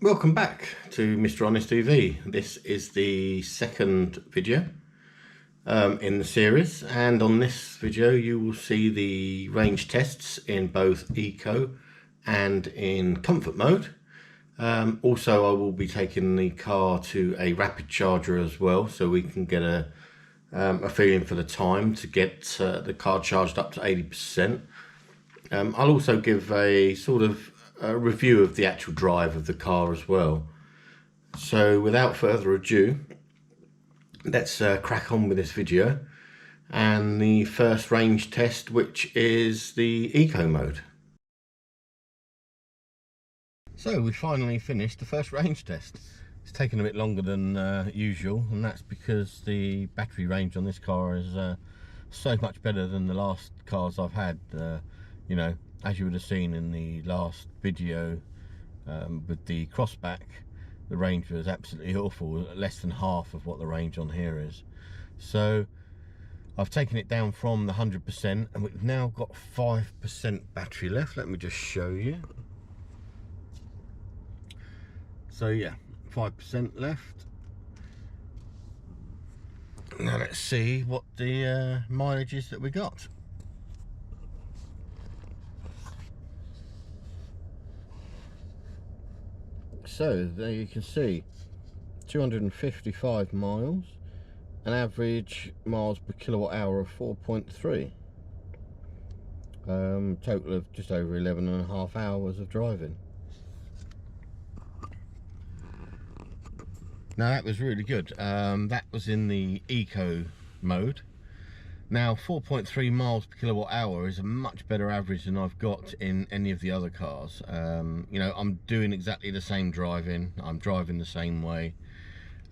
Welcome back to Mr. Honest EV. This is the second video in the series, and on this video you will see the range tests in both Eco and in Comfort mode. Also I will be taking the car to a rapid charger as well, so we can get a feeling for the time to get the car charged up to 80%. I'll also give a sort of review of the actual drive of the car as well. So without further ado, let's crack on with this video and the first range test, which is the Eco mode. So we finally finished the first range test. It's taken a bit longer than usual, and that's because the battery range on this car is so much better than the last cars I've had. You know, as you would have seen in the last video with the crossback, the range was absolutely awful, less than half of what the range on here is. So I've taken it down from the 100%, and we've now got 5% battery left. Let me just show you. So yeah, 5% left. Now let's see what the mileage is that we got. So there you can see 255 miles, an average miles per kilowatt hour of 4.3, total of just over 11.5 hours of driving. Now that was really good. That was in the Eco mode. Now 4.3 miles per kilowatt hour is a much better average than I've got in any of the other cars. You know, I'm doing exactly the same driving. I'm driving the same way.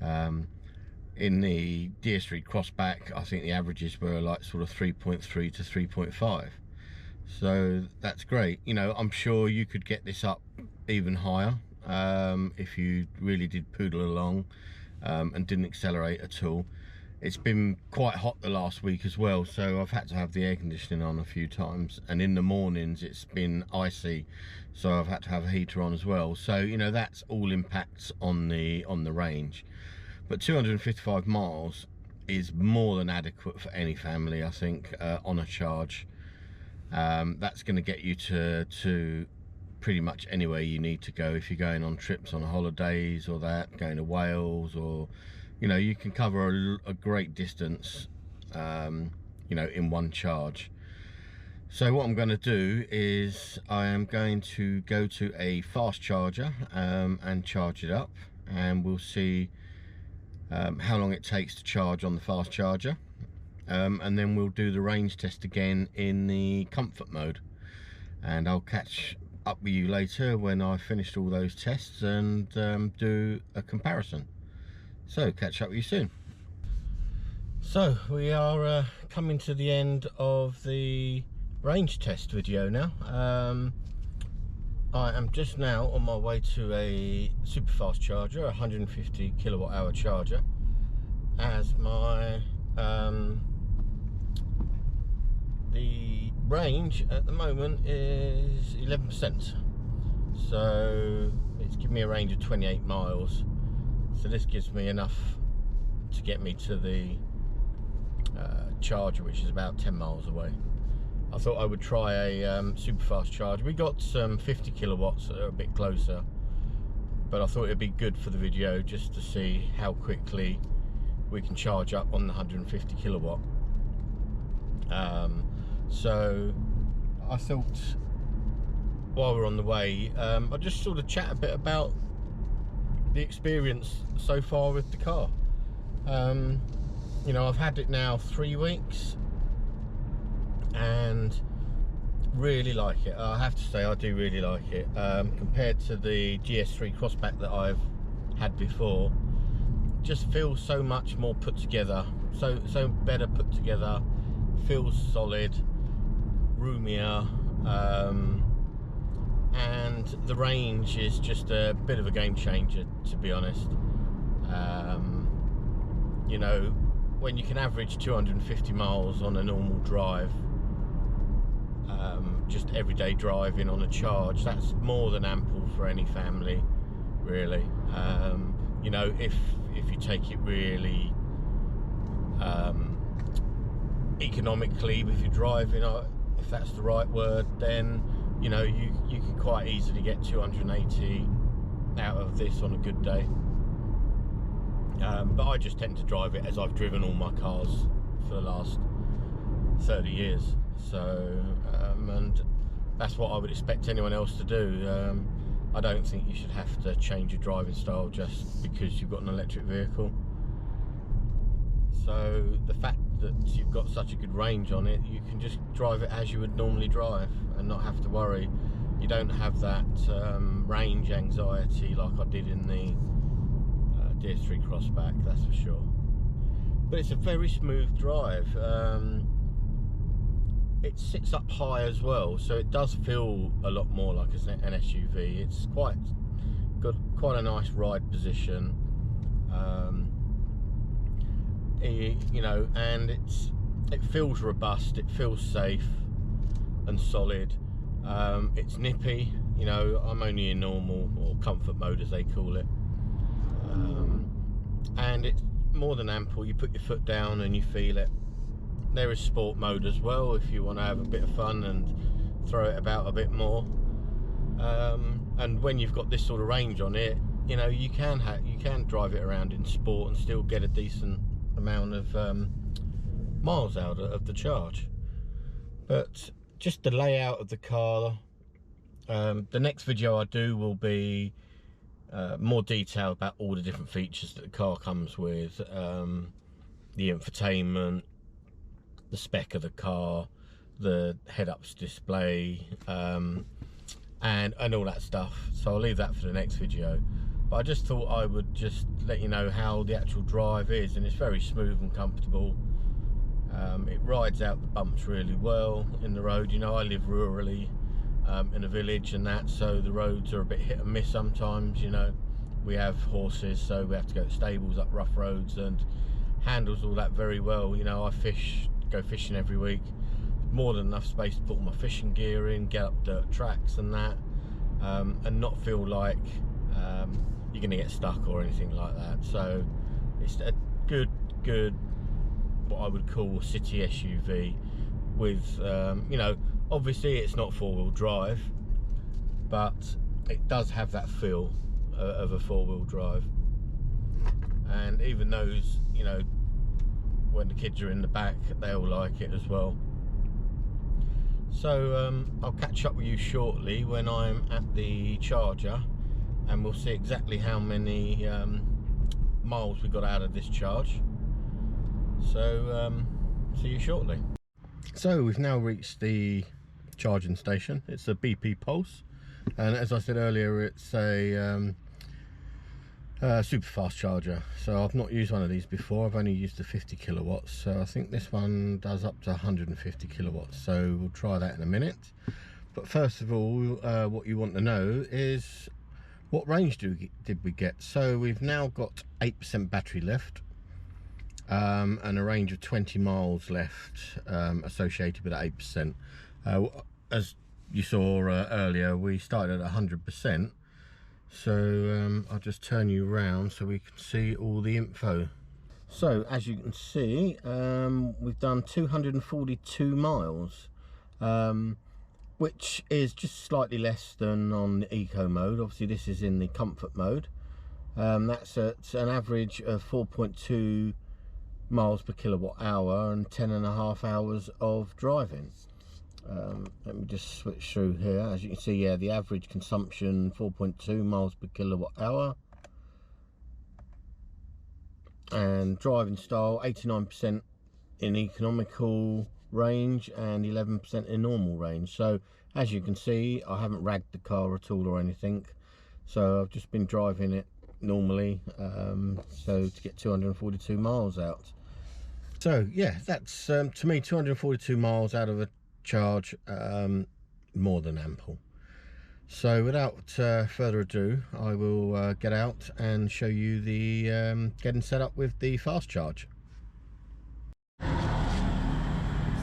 In the DS3 Crossback, I think the averages were like sort of 3.3 to 3.5. So that's great. You know, I'm sure you could get this up even higher if you really did poodle along and didn't accelerate at all. It's been quite hot the last week as well, so I've had to have the air conditioning on a few times, and in the mornings it's been icy, so I've had to have a heater on as well. So you know, that's all impacts on the range. But 255 miles is more than adequate for any family, I think, on a charge. That's going to get you to pretty much anywhere you need to go if you're going on trips on holidays or that, going to Wales, or you know, you can cover a great distance, you know, in one charge. So what I'm going to do is I am going to go to a fast charger and charge it up, and we'll see how long it takes to charge on the fast charger, and then we'll do the range test again in the comfort mode, and I'll catch up with you later when I've finished all those tests and do a comparison. So catch up with you soon. So we are coming to the end of the range test video now. I am just now on my way to a super fast charger, a 150 kilowatt hour charger, as my the range at the moment is 11%, so it's giving me a range of 28 miles. So this gives me enough to get me to the charger, which is about 10 miles away. I thought I would try a super fast charger. We got some 50 kilowatts that are a bit closer, but I thought it'd be good for the video just to see how quickly we can charge up on the 150 kilowatt. So I thought while we're on the way, I'll just sort of chat a bit about the experience so far with the car. You know, I've had it now 3 weeks and really like it. I have to say I do really like it, compared to the GS3 Crossback that I've had before. Just feels so much more put together, so better put together, feels solid, roomier, and the range is just a bit of a game changer, to be honest. You know, when you can average 250 miles on a normal drive, just everyday driving on a charge, that's more than ample for any family. really. You know, if you take it really economically, if you're driving, if that's the right word, then you know you can quite easily get 280 out of this on a good day. But I just tend to drive it as I've driven all my cars for the last 30 years. So and that's what I would expect anyone else to do. I don't think you should have to change your driving style just because you've got an electric vehicle. So the fact that you've got such a good range on it, you can just drive it as you would normally drive and not have to worry. You don't have that range anxiety like I did in the DS3 Crossback, that's for sure. But it's a very smooth drive. It sits up high as well, so it does feel a lot more like an SUV. It's got quite a nice ride position, you know, and it feels robust, it feels safe and solid. It's nippy, you know. I'm only in normal or comfort mode as they call it, and it's more than ample. You put your foot down and you feel it. There is sport mode as well if you want to have a bit of fun and throw it about a bit more. And when you've got this sort of range on it, you know, you can drive it around in sport and still get a decent amount of miles out of the charge. But just the layout of the car, the next video I do will be more detail about all the different features that the car comes with, the infotainment, the spec of the car, the head-ups display, and all that stuff. So I'll leave that for the next video. But I just thought I would just let you know how the actual drive is, and it's very smooth and comfortable. It rides out the bumps really well in the road. You know, I live rurally in a village and that, so the roads are a bit hit and miss sometimes. You know, we have horses, so we have to go to stables up rough roads, and handles all that very well. You know, I go fishing every week, more than enough space to put all my fishing gear in, get up dirt tracks and that, and not feel like you're gonna get stuck or anything like that. So it's a good what I would call city SUV with you know, obviously it's not four-wheel drive, but it does have that feel of a four-wheel drive. And even those, you know, when the kids are in the back, they all like it as well. So I'll catch up with you shortly when I'm at the charger, and we'll see exactly how many miles we got out of this charge. So see you shortly. So we've now reached the charging station. It's a BP Pulse, and as I said earlier, it's a super fast charger. So I've not used one of these before. I've only used the 50 kilowatts, so I think this one does up to 150 kilowatts, so we'll try that in a minute. But first of all, what you want to know is what range did we get. So we've now got 8% battery left, and a range of 20 miles left associated with that 8%. As you saw earlier, we started at 100%. So I'll just turn you around so we can see all the info. So as you can see, we've done 242 miles, which is just slightly less than on the eco mode. Obviously this is in the comfort mode. That's at an average of 4.2 miles per kilowatt hour and 10.5 hours of driving. Let me just switch through here. As you can see, yeah, the average consumption 4.2 miles per kilowatt hour, and driving style 89% in economical range and 11% in normal range. So as you can see, I haven't ragged the car at all or anything, so I've just been driving it normally, so to get 242 miles out. So yeah, that's to me 242 miles out of a charge, more than ample. So without further ado, I will get out and show you the getting set up with the fast charge. So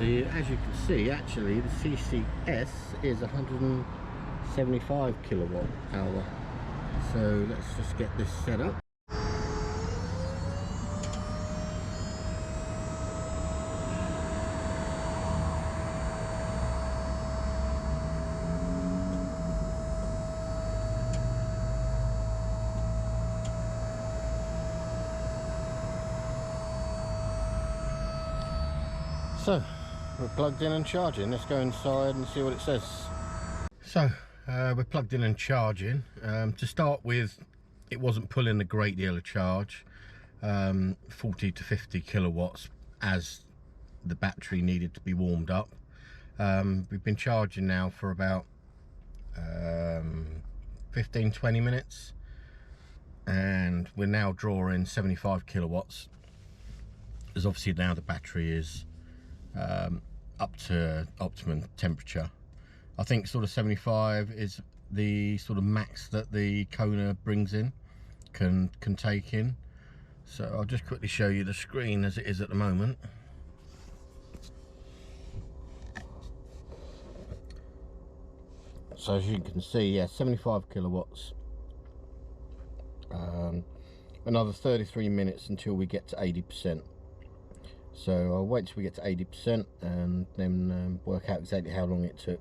as you can see, actually the CCS is 175 kilowatt hour, So let's just get this set up. So we're plugged in and charging. Let's go inside and see what it says. So we're plugged in and charging. To start with, it wasn't pulling a great deal of charge, 40 to 50 kilowatts, as the battery needed to be warmed up. We've been charging now for about 15-20 minutes, and we're now drawing 75 kilowatts, as obviously now the battery is up to optimum temperature. I think sort of 75 is the sort of max that the Kona brings in, can take in. So I'll just quickly show you the screen as it is at the moment. So as you can see, yeah, 75 kilowatts. Another 33 minutes until we get to 80%. So I'll wait till we get to 80% and then work out exactly how long it took.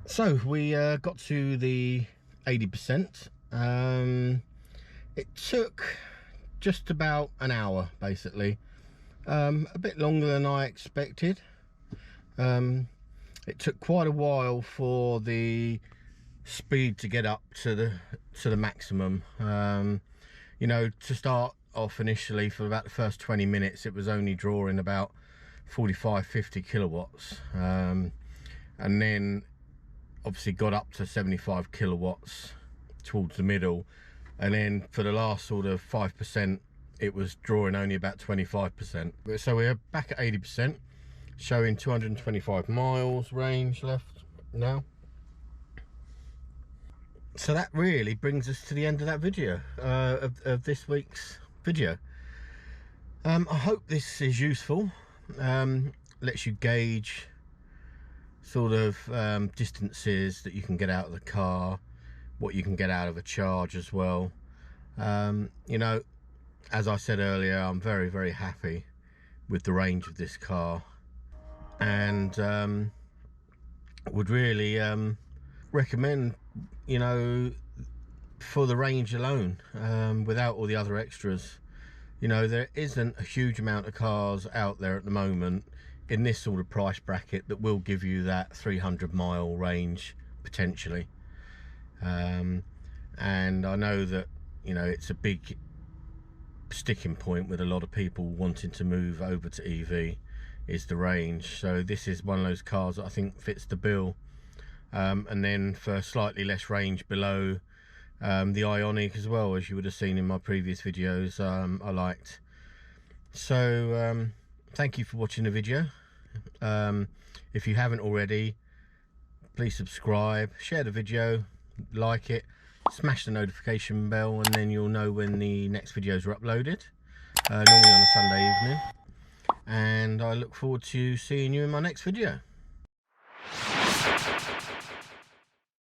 So we got to the 80%. It took just about an hour, basically. A bit longer than I expected. It took quite a while for the speed to get up to the maximum. You know, to start off initially, for about the first 20 minutes, it was only drawing about 45-50 kilowatts, and then obviously got up to 75 kilowatts towards the middle, and then for the last sort of 5% it was drawing only about 25%. So we're back at 80%, showing 225 miles range left now. So that really brings us to the end of that video, of this week's video. I hope this is useful. Lets you gauge sort of distances that you can get out of the car, what you can get out of a charge as well. You know, as I said earlier, I'm very, very happy with the range of this car, and would really recommend, you know, for the range alone, without all the other extras. You know, there isn't a huge amount of cars out there at the moment in this sort of price bracket that will give you that 300-mile range potentially. And I know that, you know, it's a big sticking point with a lot of people wanting to move over to EV, is the range. So this is one of those cars that I think fits the bill. And then for slightly less range below, the Ioniq as well, as you would have seen in my previous videos, I liked. So thank you for watching the video. If you haven't already, please subscribe, share the video, like it, smash the notification bell, and then you'll know when the next videos are uploaded, normally on a Sunday evening. And I look forward to seeing you in my next video.